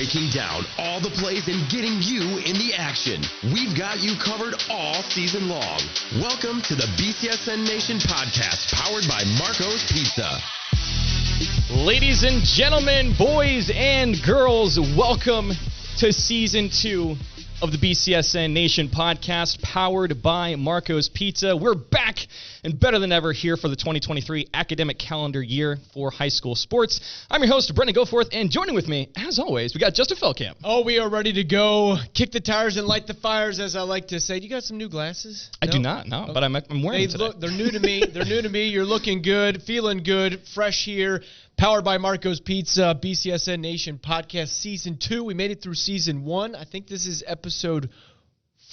breaking down all the plays and getting you in the action. We've got you covered all season long. Welcome to the BCSN Nation Podcast, powered by Marco's Pizza. Ladies and gentlemen, boys and girls, welcome to Season 2 of the BCSN Nation Podcast, powered by Marco's Pizza. We're back and better than ever here for the 2023 academic calendar year for high school sports. I'm your host, Brendan Goforth, and joining with me, as always, we got Justin 𝗵𝗀𝗃𝗀𝗃. Oh, we are ready to go. Kick the tires and light the fires, as I like to say. Do you got some new glasses? I do not, no, but I'm wearing them today. They're new to me. They're new to me. You're looking good, feeling good, fresh here. Powered by Marco's Pizza, BCSN Nation Podcast, Season 2. We made it through Season 1. I think this is episode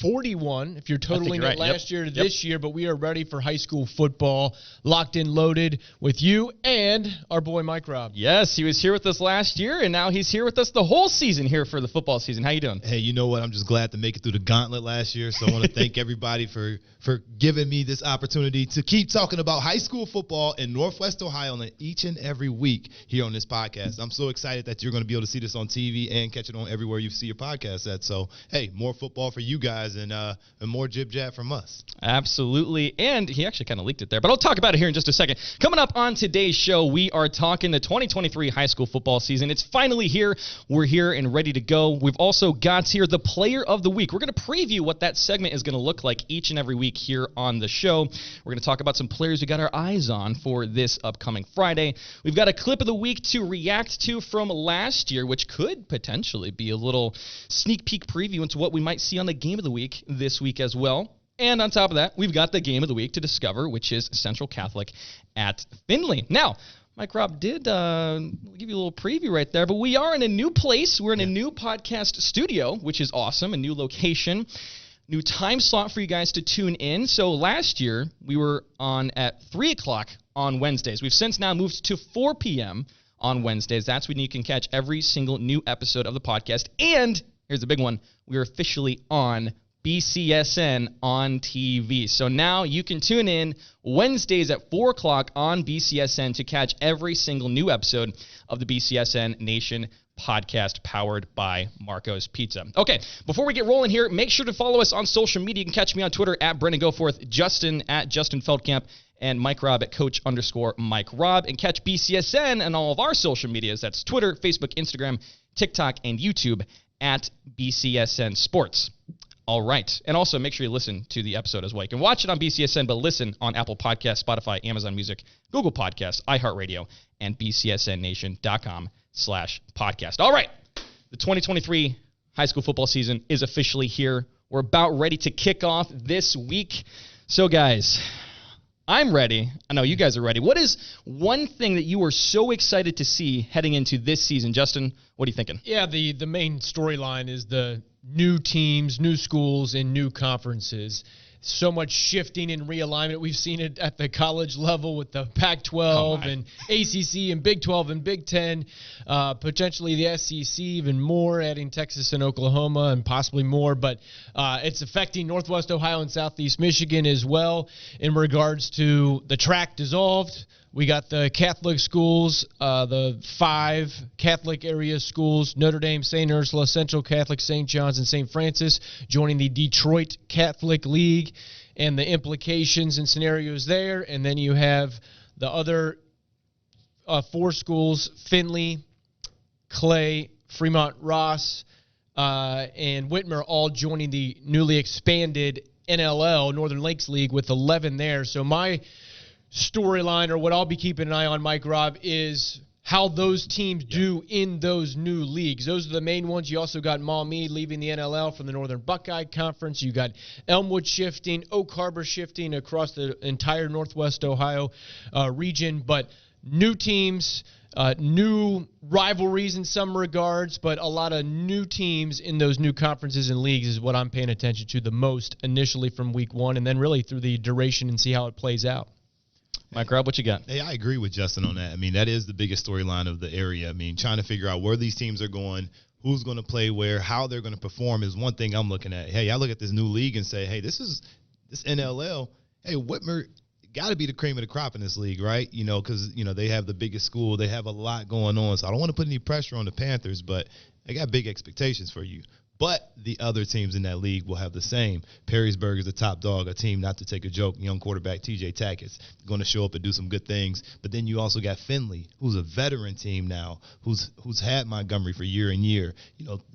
41, if you're totaling it last year to this year, but we are ready for high school football, locked and loaded with you and our boy Mike Robb. Yes, he was here with us last year, and now he's here with us the whole season here for the football season. How you doing? Hey, you know what? I'm just glad to make it through the gauntlet last year, so I want to thank everybody for giving me this opportunity to keep talking about high school football in Northwest Ohio each and every week here on this podcast. I'm so excited that you're going to be able to see this on TV and catch it on everywhere you see your podcast at. So, hey, more football for you guys and more jib-jab from us. Absolutely. And he actually kind of leaked it there, but I'll talk about it here in just a second. Coming up on today's show, we are talking the 2023 high school football season. It's finally here. We're here and ready to go. We've also got here the Player of the Week. We're going to preview what that segment is going to look like each and every week here on the show. We're going to talk about some players we got our eyes on for this upcoming Friday. We've got a clip of the week to react to from last year, which could potentially be a little sneak peek preview into what we might see on the Game of the Week this week as well. And on top of that, we've got the Game of the Week to discover, which is Central Catholic at Findlay. Now, Mike Robb did give you a little preview right there, but we are in a new place. We're in a new podcast studio, which is awesome, a new location. New time slot for you guys to tune in. So last year, we were on at 3 o'clock on Wednesdays. We've since now moved to 4 p.m. on Wednesdays. That's when you can catch every single new episode of the podcast. And here's the big one. We are officially on BCSN on TV. So now you can tune in Wednesdays at 4 o'clock on BCSN to catch every single new episode of the BCSN Nation Podcast, powered by Marco's Pizza. Okay, before we get rolling here, make sure to follow us on social media. You can catch me on Twitter at Brendan Goforth, Justin at Justin 𝗵𝗃𝗀𝗃𝗃, and Mike Robb at Coach_Mike Robb. And catch BCSN and all of our social medias. That's Twitter, Facebook, Instagram, TikTok, and YouTube at BCSN Sports. All right. And also make sure you listen to the episode as well. You can watch it on BCSN, but listen on Apple Podcasts, Spotify, Amazon Music, Google Podcasts, iHeartRadio, and BCSNNation.com/podcast. All right. The 2023 high school football season is officially here. We're about ready to kick off this week. So, guys, I'm ready. I know you guys are ready. What is one thing that you are so excited to see heading into this season? Justin, what are you thinking? Yeah, the main storyline is the new teams, new schools, and new conferences. So much shifting and realignment. We've seen it at the college level with the Pac-12 and ACC and Big 12 and Big 10, potentially the SEC even more, adding Texas and Oklahoma and possibly more. But it's affecting Northwest Ohio and Southeast Michigan as well in regards to the track dissolved. We got the Catholic schools, the 5 Catholic area schools, Notre Dame, St. Ursula, Central Catholic, St. John's, and St. Francis, joining the Detroit Catholic League and the implications and scenarios there. And then you have the other 4 schools, Findlay, Clay, Fremont Ross, and Whitmer, all joining the newly expanded NLL, Northern Lakes League, with 11 there. So my storyline, or what I'll be keeping an eye on, Mike Robb, is how those teams do in those new leagues. Those are the main ones. You also got Maumee leaving the NLL from the Northern Buckeye Conference. You got Elmwood shifting, Oak Harbor shifting across the entire Northwest Ohio region. But new teams, new rivalries in some regards, but a lot of new teams in those new conferences and leagues is what I'm paying attention to the most initially from week 1 and then really through the duration and see how it plays out. Mike Robb, what you got? Hey, I agree with Justin on that. I mean, that is the biggest storyline of the area. I mean, trying to figure out where these teams are going, who's going to play where, how they're going to perform is one thing I'm looking at. Hey, I look at this new league and say, hey, this NLL, hey, Whitmer got to be the cream of the crop in this league, right? Because, they have the biggest school. They have a lot going on. So I don't want to put any pressure on the Panthers, but they got big expectations for you. But the other teams in that league will have the same. Perrysburg is a top dog, a team not to take a joke. Young quarterback T.J. Tackett's going to show up and do some good things. But then you also got Findlay, who's a veteran team now, who's had Montgomery for year and year.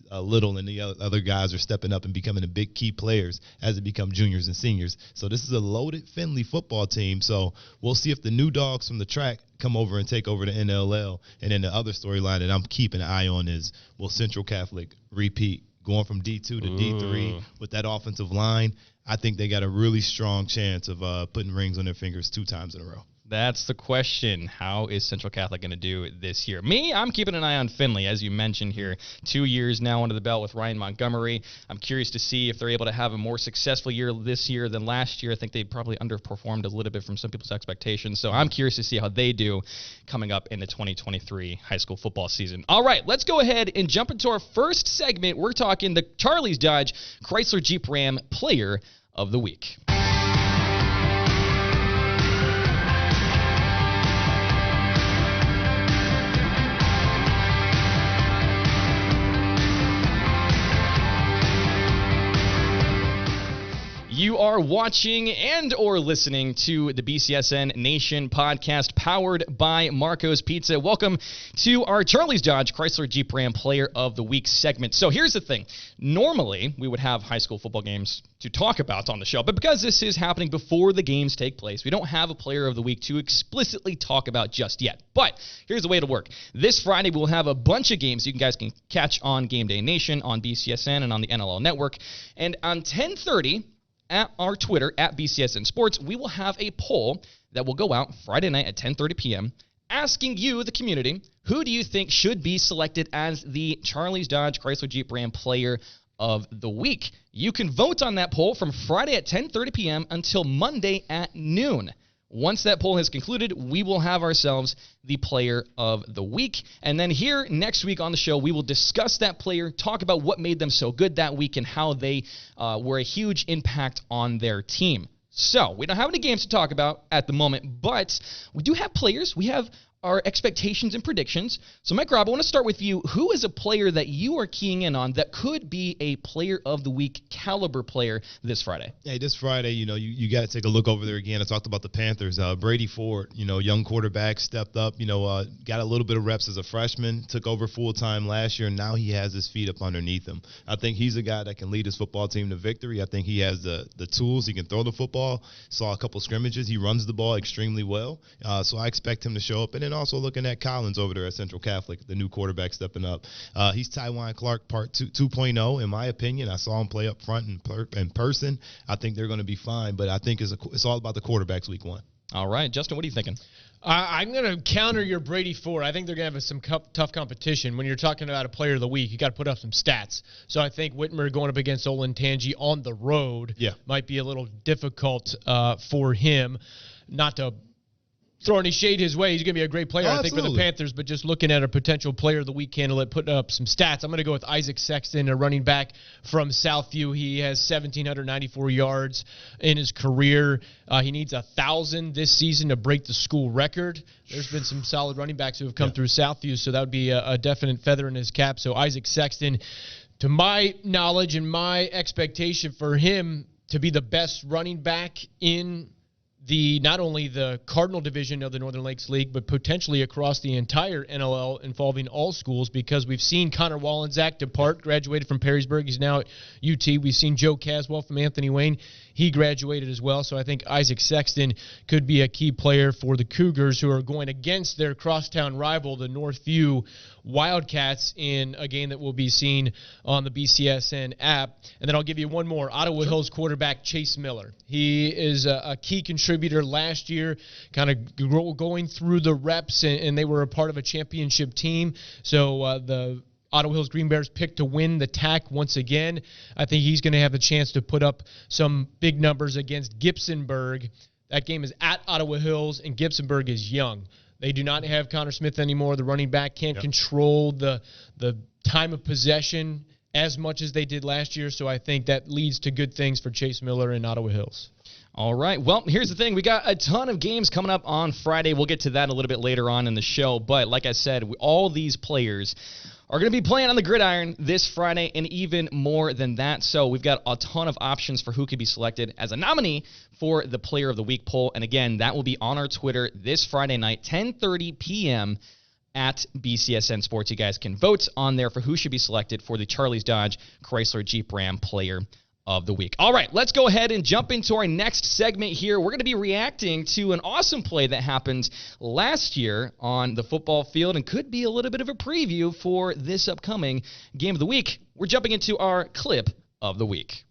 Little and the other guys are stepping up and becoming the big key players as they become juniors and seniors. So this is a loaded Findlay football team. So we'll see if the new dogs from the track come over and take over the NLL. And then the other storyline that I'm keeping an eye on is, will Central Catholic repeat? Going from D2 to D3 with that offensive line, I think they got a really strong chance of putting rings on their fingers 2 times in a row. That's the question. How is Central Catholic going to do this year? I'm keeping an eye on Findlay, as you mentioned here. 2 years now under the belt with Ryan Montgomery. I'm curious to see if they're able to have a more successful year this year than last year. I think they probably underperformed a little bit from some people's expectations. So I'm curious to see how they do coming up in the 2023 high school football season. All right, let's go ahead and jump into our first segment. We're talking the Charlie's Dodge Chrysler Jeep Ram Player of the Week. You are watching and or listening to the BCSN Nation Podcast powered by Marco's Pizza. Welcome to our Charlie's Dodge Chrysler Jeep Ram Player of the Week segment. So here's the thing. Normally, we would have high school football games to talk about on the show, but because this is happening before the games take place, we don't have a Player of the Week to explicitly talk about just yet. But here's the way it'll work. This Friday, we'll have a bunch of games you guys can catch on Game Day Nation, on BCSN, and on the NLL Network. And on 10:30, at our Twitter, at BCSN Sports, we will have a poll that will go out Friday night at 10:30 p.m. asking you, the community, who do you think should be selected as the Charlie's Dodge Chrysler Jeep Ram Player of the Week. You can vote on that poll from Friday at 10:30 p.m. until Monday at noon. Once that poll has concluded, we will have ourselves the Player of the Week. And then here next week on the show, we will discuss that player, talk about what made them so good that week and how they were a huge impact on their team. So we don't have any games to talk about at the moment, but we do have players. We have our expectations and predictions. So, Mike Robb, I want to start with you. Who is a player that you are keying in on that could be a Player of the Week caliber player this Friday? Hey, this Friday, you got to take a look over there again. I talked about the Panthers. Brady Ford, young quarterback, stepped up, got a little bit of reps as a freshman, took over full-time last year, and now he has his feet up underneath him. I think he's a guy that can lead his football team to victory. I think he has the tools. He can throw the football. Saw a couple scrimmages. He runs the ball extremely well. So I expect him to show up. And then also looking at Collins over there at Central Catholic, the new quarterback stepping up. He's 𝗧𝗵𝗲 Clark part 2.0, in my opinion. I saw him play up front in person. I think they're going to be fine, but I think it's all about the quarterbacks week 1. All right, Justin, what are you thinking? I'm going to counter your Brady Ford. I think they're going to have some tough competition. When you're talking about a Player of the Week, you got to put up some stats. So I think Whitmer going up against 𝗧𝗵𝗲 on the road might be a little difficult for him. Not to throw any shade his way. He's going to be a great player, I think, for the Panthers. But just looking at a potential Player of the Week candidate, putting up some stats, I'm going to go with Isaac Sexton, a running back from Southview. He has 1,794 yards in his career. He needs 1,000 this season to break the school record. There's been some solid running backs who have come through Southview, so that would be a definite feather in his cap. So Isaac Sexton, to my knowledge and my expectation for him to be the best running back in not only the Cardinal division of the Northern Lakes League, but potentially across the entire NLL involving all schools, because we've seen Connor Wallensack depart, graduated from Perrysburg. He's now at UT. We've seen Joe Caswell from Anthony Wayne. He graduated as well. So I think Isaac Sexton could be a key player for the Cougars, who are going against their crosstown rival, the Northview Wildcats, in a game that will be seen on the BCSN app. And then I'll give you one more. Ottawa Hills quarterback Chase Miller. He is a key contributor last year, kind of going through the reps, and they were a part of a championship team. So the Ottawa Hills Green Bears picked to win the TAC once again. I think he's going to have a chance to put up some big numbers against Gibsonburg. That game is at Ottawa Hills, and Gibsonburg is young. They do not have Connor Smith anymore. The running back can't control the time of possession as much as they did last year, so I think that leads to good things for Chase Miller and Ottawa Hills. All right. Well, here's the thing. We got a ton of games coming up on Friday. We'll get to that a little bit later on in the show. But like I said, all these players are going to be playing on the gridiron this Friday and even more than that. So we've got a ton of options for who could be selected as a nominee for the Player of the Week poll. And again, that will be on our Twitter this Friday night, 10:30 p.m. at BCSN Sports. You guys can vote on there for who should be selected for the Charlie's Dodge Chrysler Jeep Ram Player of the Week. All right, let's go ahead and jump into our next segment here. We're going to be reacting to an awesome play that happened last year on the football field and could be a little bit of a preview for this upcoming game of the week. We're jumping into our clip of the week.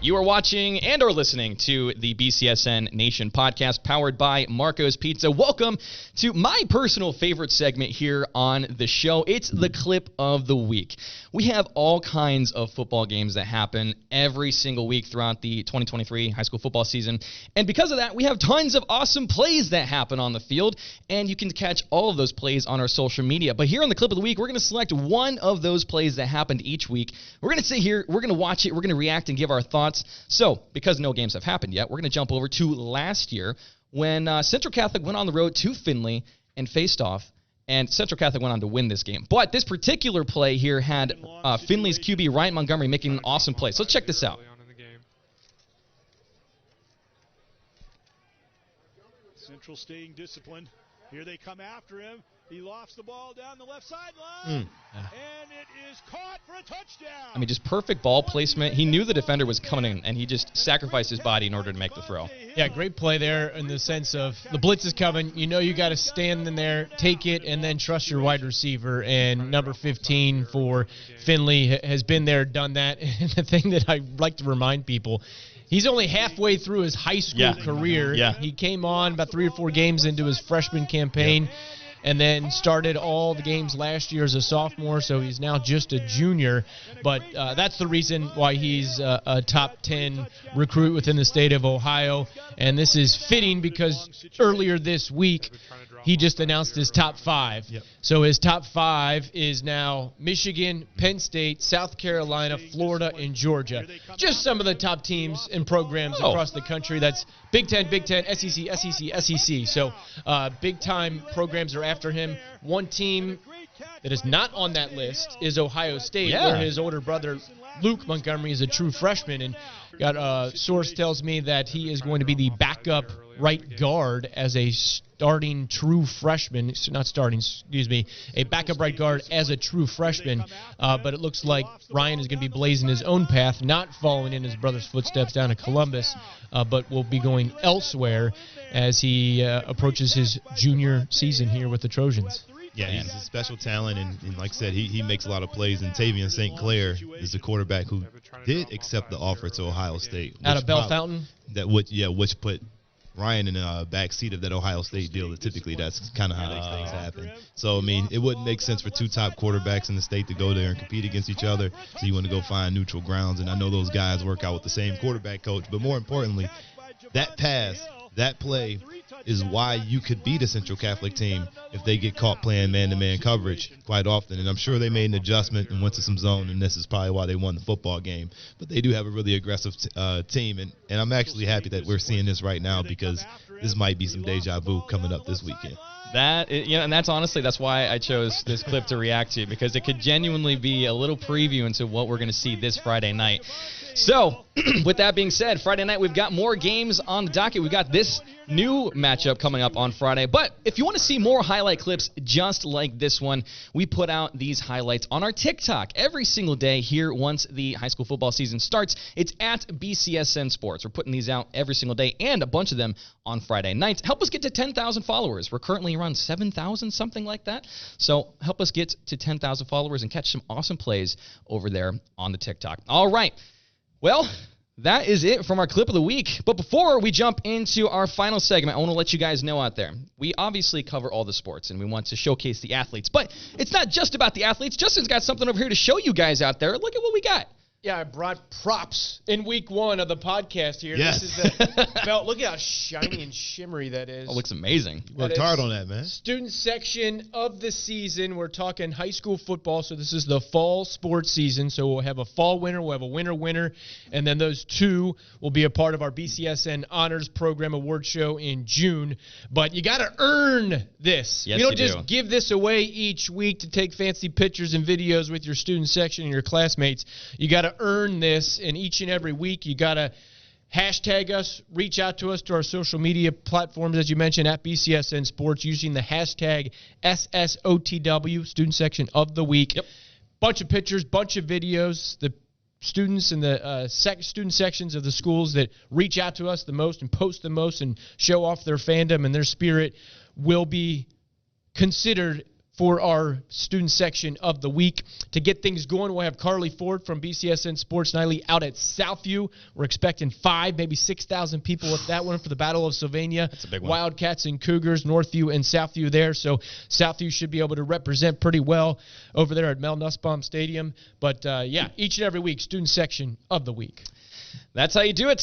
You are watching and or listening to the BCSN Nation Podcast powered by Marco's Pizza. Welcome to my personal favorite segment here on the show. It's the clip of the week. We have all kinds of football games that happen every single week throughout the 2023 high school football season. And because of that, we have tons of awesome plays that happen on the field. And you can catch all of those plays on our social media. But here on the clip of the week, we're going to select one of those plays that happened each week. We're going to sit here, we're going to watch it, we're going to react and give our thoughts. So, because no games have happened yet, we're going to jump over to last year when Central Catholic went on the road to Findlay and faced off, and Central Catholic went on to win this game. But this particular play here had Findlay's QB Ryan Montgomery making an awesome play. So let's check this out. Central staying disciplined. Here they come after him. He lofts the ball down the left sideline, and it is caught for a touchdown. I mean, just perfect ball placement. He knew the defender was coming in, and he just sacrificed his body in order to make the throw. Yeah, great play there in the sense of the blitz is coming. You know you got to stand in there, take it, and then trust your wide receiver. And number 15 for Findlay has been there, done that. And the thing that I like to remind people, he's only halfway through his high school career. Yeah. He came on about 3 or 4 games into his freshman campaign. And then started all the games last year as a sophomore, so he's now just a junior. But that's the reason why he's a top 10 recruit within the state of Ohio. And this is fitting because earlier this week, he just announced his top 5. So his top 5 is now Michigan, Penn State, South Carolina, Florida, and Georgia. Just some of the top teams and programs across the country. That's Big Ten, SEC, SEC. So big-time programs are after him. One team that is not on that list is Ohio State, where his older brother, Luke Montgomery, is a true freshman. And got a source tells me that he is going to be the backup right guard as a starting true freshman. Not starting, excuse me, a backup right guard as a true freshman. But it looks like Ryan is going to be blazing his own path, not following in his brother's footsteps down to Columbus, but will be going elsewhere as he approaches his junior season here with the Trojans. Yeah, he's a special talent, and like I said, he makes a lot of plays. And Tavian St. Clair is the quarterback who did accept the offer to Ohio State. Out of Bell Fountain? Which put Ryan in a back seat of that Ohio State deal. That typically that's kind of how these things happen. So, I mean, it wouldn't make sense for 2 top quarterbacks in the state to go there and compete against each other. So you want to go find neutral grounds. And I know those guys work out with the same quarterback coach. But more importantly, that pass, that play is why you could beat a Central Catholic team if they get caught playing man-to-man coverage quite often. And I'm sure they made an adjustment and went to some zone, and this is probably why they won the football game. But they do have a really aggressive team, and I'm actually happy that we're seeing this right now because this might be some deja vu coming up this weekend. And that's honestly, that's why I chose this clip to react to, because it could genuinely be a little preview into what we're going to see this Friday night. So, with that being said, Friday night we've got more games on the docket. We've got this new matchup coming up on Friday. But if you want to see more highlight clips just like this one, we put out these highlights on our TikTok every single day here once the high school football season starts. It's at BCSN Sports. We're putting these out every single day and a bunch of them on Friday nights. Help us get to 10,000 followers. We're currently around 7,000, something like that. So help us get to 10,000 followers and catch some awesome plays over there on the TikTok. All right. Well, that is it from our clip of the week. But before we jump into our final segment, I want to let you guys know out there, we obviously cover all the sports, and we want to showcase the athletes. But it's not just about the athletes. Justin's got something over here to show you guys out there. Look at what we got. Yeah, I brought props in week 1 of the podcast here. Yes. This is the belt. Look at how shiny and shimmery that is. Oh, looks amazing. Worked hard on that, man. Student section of the season. We're talking high school football, so this is the fall sports season. So we'll have a fall winner, we'll have a winter, and then those two will be a part of our BCSN Honors Program Award Show in June. But you got to earn this. Yes, you don't you just do. give this away each week to take fancy pictures and videos with your student section and your classmates. You got to earn this, and each and every week you got to hashtag us, reach out to us to our social media platforms, as you mentioned, at BCSN Sports, using the hashtag SSOTW, Student Section of the Week. Yep. Bunch of pictures, bunch of videos. The students in the student sections of the schools that reach out to us the most and post the most and show off their fandom and their spirit will be considered for our student section of the week. To get things going, we'll have Carly Ford from BCSN Sports Nightly out at Southview. We're expecting 5,000, maybe 6,000 people at that one for the Battle of Sylvania. That's a big one. Wildcats and Cougars, Northview and Southview there. So Southview should be able to represent pretty well over there at Mel Nussbaum Stadium. But, each and every week, student section of the week. That's how you do it.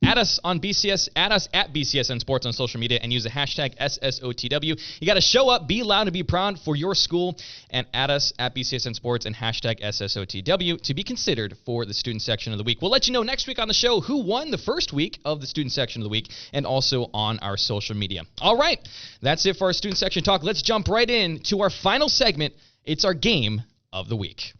Add us at BCSN Sports on social media and use the hashtag SSOTW. You got to show up, be loud, and be proud for your school, and add us at BCSN Sports and hashtag SSOTW to be considered for the student section of the week. We'll let you know next week on the show who won the first week of the student section of the week, and also on our social media. All right, that's it for our student section talk. Let's jump right in to our final segment. It's our game of the week.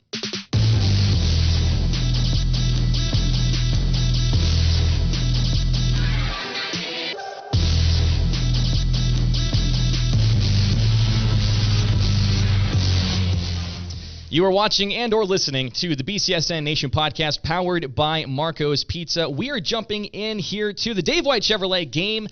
You are watching and or listening to the BCSN Nation Podcast powered by Marco's Pizza. We are jumping in here to the Dave White Chevrolet Game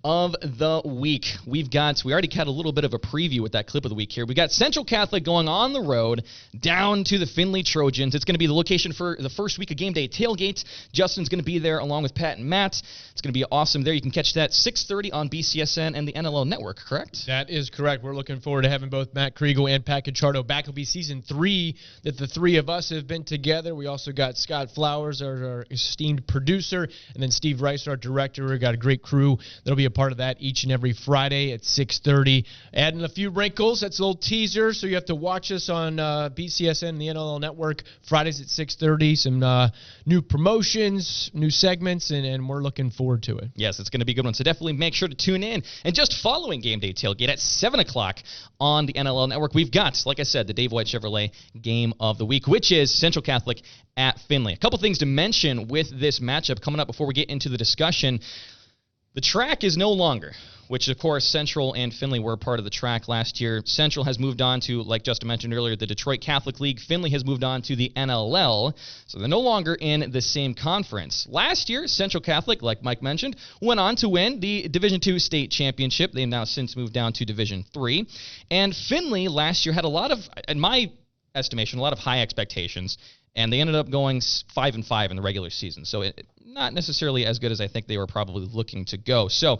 of the Week. We already had a little bit of a preview with that clip of the week here. We got Central Catholic going on the road down to the Findlay Trojans. It's going to be the location for the first week of game day tailgate. Justin's going to be there along with Pat and Matt. It's going to be awesome there. You can catch that 6:30 on BCSN and the NLL Network, correct? That is correct. We're looking forward to having both Matt Kriegel and Pat Quinchardo back. It'll be season 3 that the three of us have been together. We also got Scott Flowers, our esteemed producer, and then Steve Rice, our director. We got a great crew that'll be a part of that each and every Friday at 6:30. Adding a few wrinkles. That's a little teaser, so you have to watch us on BCSN and the NLL Network Fridays at 6:30. Some new promotions, new segments, and we're looking forward to it. Yes, it's going to be a good one, so definitely make sure to tune in. And just following Game Day Tailgate at 7 o'clock on the NLL Network, we've got, like I said, the Dave White Chevrolet Game of the Week, which is Central Catholic at Findlay. A couple things to mention with this matchup coming up before we get into the discussion. The track is no longer, which, of course, Central and Findlay were part of the track last year. Central has moved on to, like Justin mentioned earlier, the Detroit Catholic League. Findlay has moved on to the NLL, so they're no longer in the same conference. Last year, Central Catholic, like Mike mentioned, went on to win the Division II state championship. They've now since moved down to Division III. And Findlay last year had a lot of, in my estimation, a lot of high expectations, and they ended up going 5-5 in the regular season. So not necessarily as good as I think they were probably looking to go. So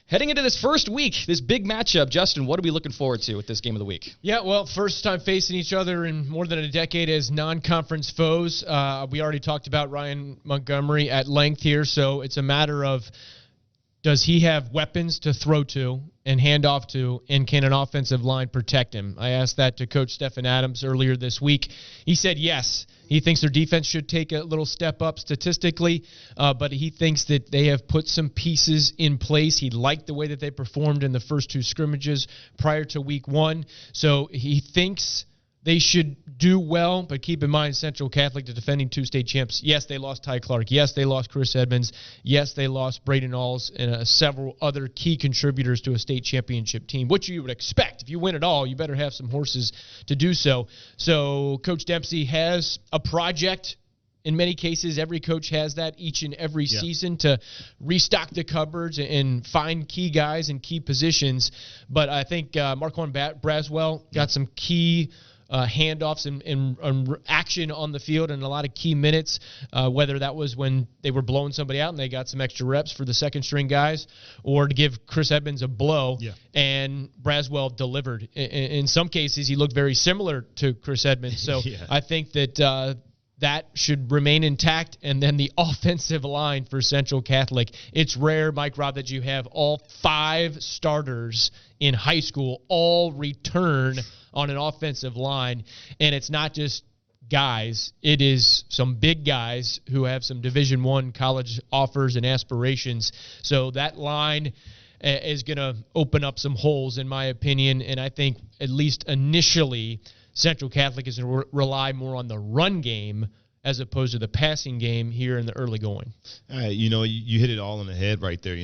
heading into this first week, this big matchup, Justin, what are we looking forward to with this game of the week? Yeah, well, first time facing each other in more than a decade as non-conference foes. We already talked about Ryan Montgomery at length here, so it's a matter of, does he have weapons to throw to and hand off to, and can an offensive line protect him? I asked that to Coach Stephen Adams earlier this week. He said yes. He thinks their defense should take a little step up statistically, but he thinks that they have put some pieces in place. He liked the way that they performed in the first 2 scrimmages prior to week 1, so he thinks they should do well, but keep in mind Central Catholic, the defending 2 state champs. Yes, they lost Ty Clark. Yes, they lost Chris Edmonds. Yes, they lost Braden Alls and several other key contributors to a state championship team, which you would expect. If you win it all, you better have some horses to do so. So Coach Dempsey has a project. In many cases, every coach has that each and every season to restock the cupboards and find key guys in key positions. But I think Marquand Braswell got some key handoffs and action on the field and a lot of key minutes, whether that was when they were blowing somebody out and they got some extra reps for the second-string guys, or to give Chris Edmonds a blow, and Braswell delivered. In some cases, he looked very similar to Chris Edmonds. So I think that that should remain intact. And then the offensive line for Central Catholic. It's rare, Mike Robb, that you have all 5 starters in high school all return on an offensive line. And it's not just guys. It is some big guys who have some Division I college offers and aspirations. So that line is going to open up some holes, in my opinion. And I think at least initially Central Catholic is going to rely more on the run game as opposed to the passing game here in the early going. All right, you hit it all on the head right there.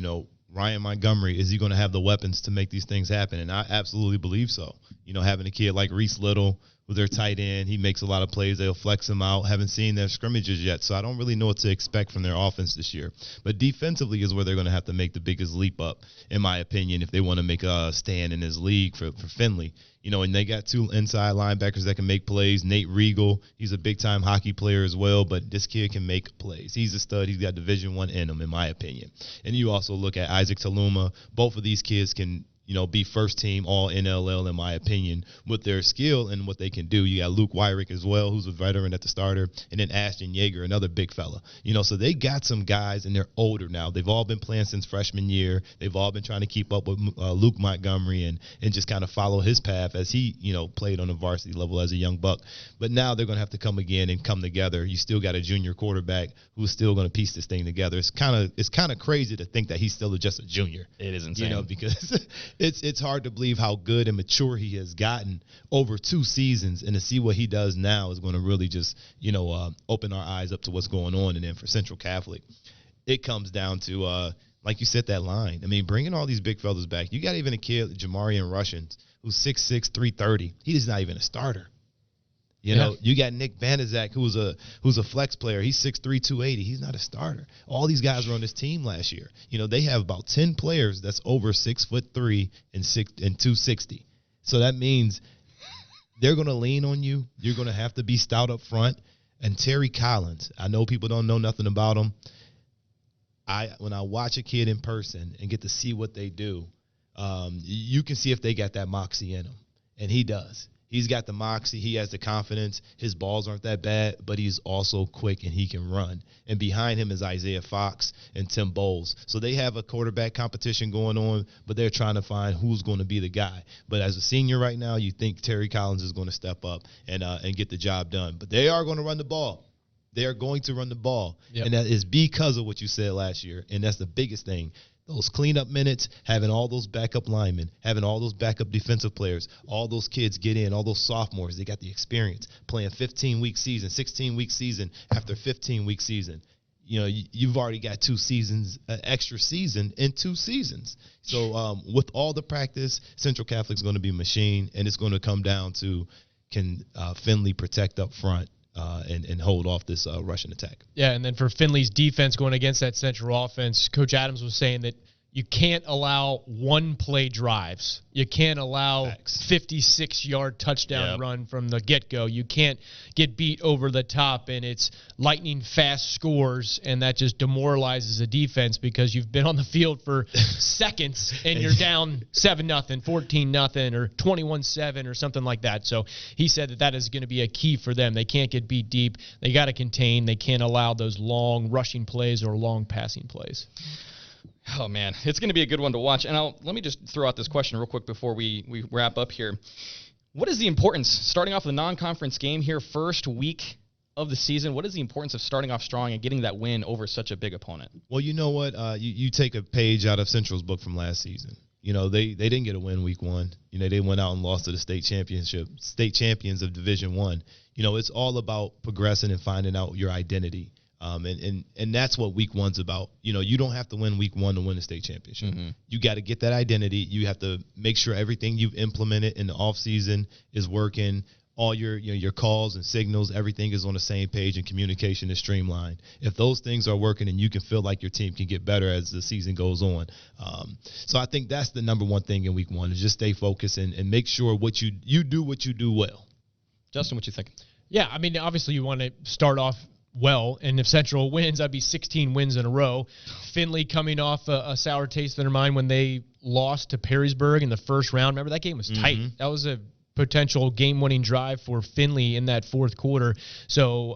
Ryan Montgomery, is he going to have the weapons to make these things happen? And I absolutely believe so. Having a kid like Reese Little, with their tight end, he makes a lot of plays. They'll flex him out. Haven't seen their scrimmages yet, so I don't really know what to expect from their offense this year. But defensively is where they're going to have to make the biggest leap up, in my opinion, if they want to make a stand in this league for Findlay. And they got 2 inside linebackers that can make plays. Nate Regal, he's a big-time hockey player as well, but this kid can make plays. He's a stud. He's got Division I in him, in my opinion. And you also look at 𝗧𝗵𝗲. Both of these kids can be first team all NLL, in my opinion, with their skill and what they can do. You got Luke Wyrick as well, who's a veteran at the starter, and then Ashton Yeager, another big fella. So they got some guys, and they're older now. They've all been playing since freshman year. They've all been trying to keep up with Luke Montgomery and just kind of follow his path as he, played on the varsity level as a young buck. But now they're going to have to come again and come together. You still got a junior quarterback who's still going to piece this thing together. It's kind of crazy to think that he's still just a junior. It is insane. Because it's hard to believe how good and mature he has gotten over 2 seasons, and to see what he does now is going to really just, open our eyes up to what's going on. And then for Central Catholic, it comes down to, like you said, that line. I mean, bringing all these big fellas back. You got even a kid, Jamarian Russians, who's 6'6", 330. He's not even a starter. You got Nick Banaszak, who's a flex player. He's 6'3", 280. He's not a starter. All these guys were on this team last year. They have about 10 players that's over 6'3" and 260. So that means they're going to lean on you. You're going to have to be stout up front. And Terry Collins, I know people don't know nothing about him. When I watch a kid in person and get to see what they do, you can see if they got that moxie in them, and he does. He's got the moxie. He has the confidence. His balls aren't that bad, but he's also quick and he can run. And behind him is Isaiah Fox and Tim Bowles. So they have a quarterback competition going on, but they're trying to find who's going to be the guy. But as a senior right now, you think Terry Collins is going to step up and get the job done. But they are going to run the ball. They are going to run the ball. Yep. And that is because of what you said last year. And that's the biggest thing. Those cleanup minutes, having all those backup linemen, having all those backup defensive players, all those kids get in, all those sophomores, they got the experience playing 15-week season, 16-week season after 15-week season. You've already got 2 seasons, an extra season in 2 seasons. So with all the practice, Central Catholic's going to be a machine, and it's going to come down to can Findlay protect up front and hold off this Russian attack. Yeah, and then for Findlay's defense going against that Central offense, Coach Adams was saying that you can't allow one-play drives. You can't allow 56-yard touchdown run from the get-go. You can't get beat over the top, and it's lightning-fast scores, and that just demoralizes the defense because you've been on the field for seconds, and you're down 7-0, 14-0, or 21-7 or something like that. So he said that is going to be a key for them. They can't get beat deep. They got to contain. They can't allow those long rushing plays or long passing plays. Oh, man, it's going to be a good one to watch. And let me just throw out this question real quick before we wrap up here. What is the importance, starting off with a non-conference game here, first week of the season, what is the importance of starting off strong and getting that win over such a big opponent? Well, you know what? You take a page out of Central's book from last season. They didn't get a win week 1. They went out and lost to the state champions of Division I. It's all about progressing and finding out your identity. And that's what week 1's about. You don't have to win week 1 to win the state championship. Mm-hmm. You got to get that identity. You have to make sure everything you've implemented in the off season is working. All your calls and signals, everything is on the same page, and communication is streamlined. If those things are working, and you can feel like your team can get better as the season goes on. So I think that's the number one thing in week 1 is just stay focused and make sure what you do well. Justin, what you think? Yeah, I mean, obviously you want to start off well, and if Central wins, that'd be 16 wins in a row. Findlay coming off a sour taste in their mind when they lost to Perrysburg in the first round. Remember, that game was tight. That was a potential game-winning drive for Findlay in that fourth quarter. So,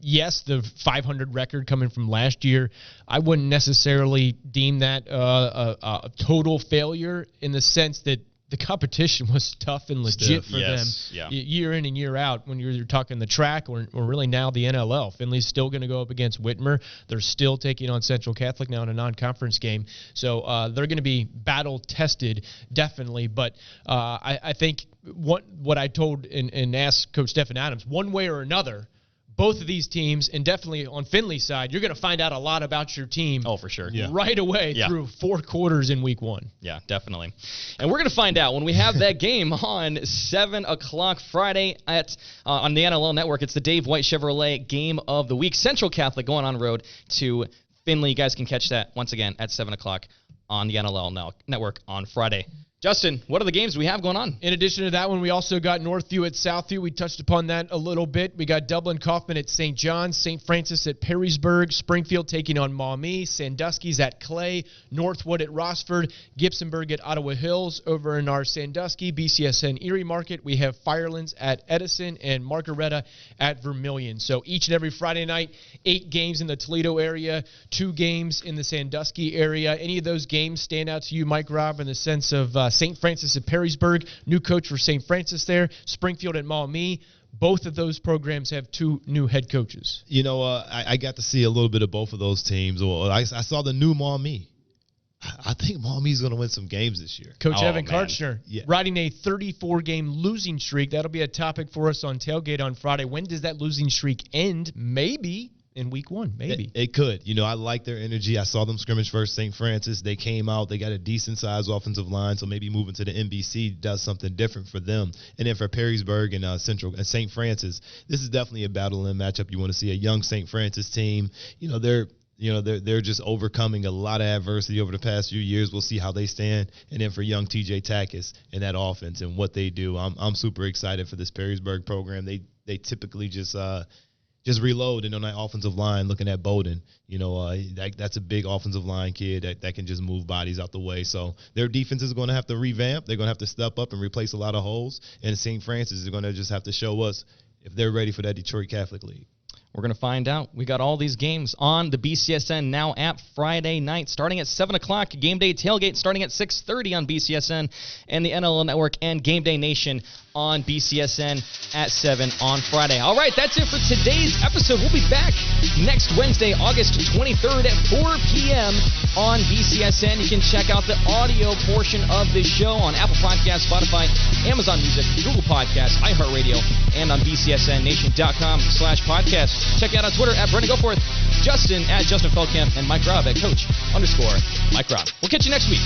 yes, the 500 record coming from last year, I wouldn't necessarily deem that a total failure in the sense that the competition was tough and legit for them year in and year out when you're talking the track or really now the NLL. Findlay's still going to go up against Whitmer. They're still taking on Central Catholic now in a non-conference game. So they're going to be battle-tested, definitely. But I think what I told and asked Coach Stephen Adams, one way or another, both of these teams, and definitely on Findlay's side, you're going to find out a lot about your team for sure. Right away through 4 quarters in week 1. Yeah, definitely. And we're going to find out when we have that game on 7 o'clock Friday on the NLL Network. It's the Dave White Chevrolet Game of the Week. Central Catholic going on road to Findlay. You guys can catch that once again at 7 o'clock on the NLL Network on Friday. Justin, what are the games we have going on? In addition to that one, we also got Northview at Southview. We touched upon that a little bit. We got Dublin Kaufman at St. John's, St. Francis at Perrysburg, Springfield taking on Maumee, Sandusky's at Clay, Northwood at Rossford, Gibsonburg at Ottawa Hills. Over in our Sandusky, BCSN Erie Market, we have Firelands at Edison and Margaretta at Vermilion. So each and every Friday night, 8 games in the Toledo area, 2 games in the Sandusky area. Any of those games stand out to you, Mike Robb, in the sense of St. Francis at Perrysburg, new coach for St. Francis there, Springfield at Maumee. Both of those programs have 2 new head coaches. You know, I got to see a little bit of both of those teams. I saw the new Maumee. I think Maumee's going to win some games this year. Coach Evan Karchner riding a 34-game losing streak. That'll be a topic for us on Tailgate on Friday. When does that losing streak end? Maybe in week 1, maybe. It could. You know, I like their energy. I saw them scrimmage versus St. Francis. They came out. They got a decent-sized offensive line, so maybe moving to the NBC does something different for them. And then for Perrysburg and St. Francis, this is definitely a battle-in matchup. You want to see a young St. Francis team. They're just overcoming a lot of adversity over the past few years. We'll see how they stand. And then for young TJ Takis and that offense and what they do, I'm super excited for this Perrysburg program. They typically just reload, and on that offensive line, looking at Bowden, that's a big offensive line kid that can just move bodies out the way. So their defense is going to have to revamp. They're going to have to step up and replace a lot of holes. And St. Francis is going to just have to show us if they're ready for that Detroit Catholic League. We're going to find out. We got all these games on the BCSN Now app Friday night, starting at 7 o'clock. Game Day Tailgate starting at 6:30 on BCSN and the NLL Network, and Game Day Nation on BCSN at 7 on Friday. All right, that's it for today's episode. We'll be back next Wednesday, August 23rd at 4 p.m. on BCSN. You can check out the audio portion of this show on Apple Podcasts, Spotify, Amazon Music, Google Podcasts, iHeartRadio, and on BCSNNation.com/podcast. Check out on Twitter at Brendan Goforth, Justin at Justin Feldkamp, and Mike Robb at Coach_Mike Robb. We'll catch you next week.